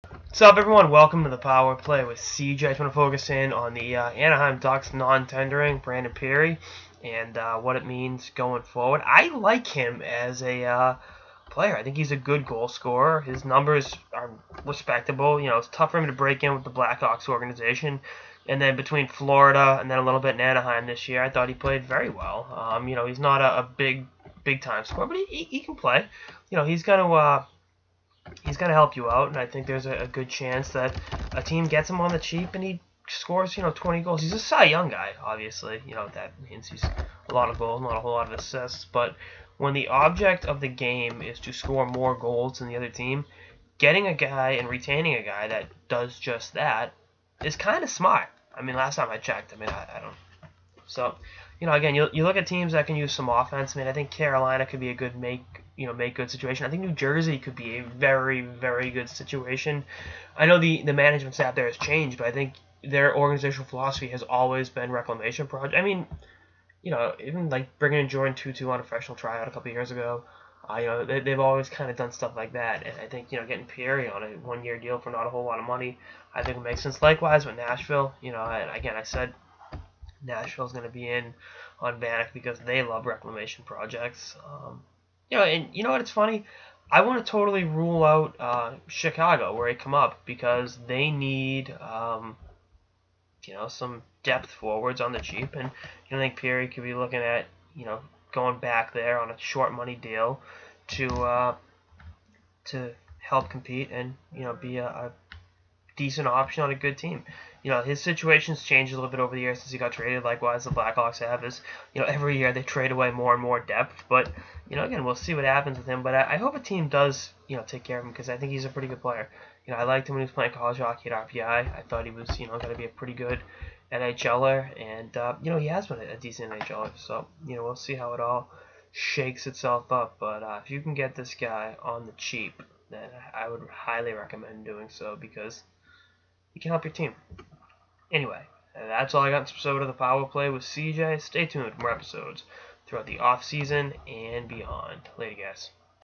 What's up, everyone? Welcome to the Power Play with CJ. I just want to focus in on the Anaheim Ducks non-tendering Brandon Pirri and what it means going forward. I like him as a player. I think he's a good goal scorer. His numbers are respectable. It's tough for him to break in with the Blackhawks organization. And then between Florida and then a little bit in Anaheim this year, I thought he played very well. He's not a big time scorer, but he can play. He's gonna help you out, and I think there's a good chance that a team gets him on the cheap and he scores 20 goals. He's a Cy Young guy, obviously. That means he's a lot of goals, not a whole lot of assists. But when the object of the game is to score more goals than the other team, getting a guy and retaining a guy that does just that is kind of smart. Last time I checked, I don't. So, again, you look at teams that can use some offense. I think Carolina could be a good make good situation. I think New Jersey could be a very, very good situation. I know the management staff there has changed, but I think their organizational philosophy has always been reclamation project. Even like bringing in Jordan Tutu on a professional tryout a couple of years ago. They've always kind of done stuff like that, and I think getting Pirri on a 1-year deal for not a whole lot of money, I think it makes sense. Likewise with Nashville, and again I said Nashville's going to be in on Vanek because they love reclamation projects. And you know what? It's funny. I want to totally rule out Chicago where he come up because they need some depth forwards on the cheap, and I think Pirri could be looking at going back there on a short money deal to help compete and be a decent option on a good team. His situation's changed a little bit over the years since he got traded. Likewise, the Blackhawks have is, every year they trade away more and more depth. But, again, we'll see what happens with him. But I hope a team does, take care of him because I think he's a pretty good player. I liked him when he was playing college hockey at RPI. I thought he was, going to be a pretty good NHLer. And, he has been a decent NHLer. So, we'll see how it all shakes itself up. But if you can get this guy on the cheap, then I would highly recommend doing so because you can help your team. Anyway, that's all I got in this episode of the Power Play with CJ. Stay tuned for more episodes throughout the off season and beyond. Later, guys.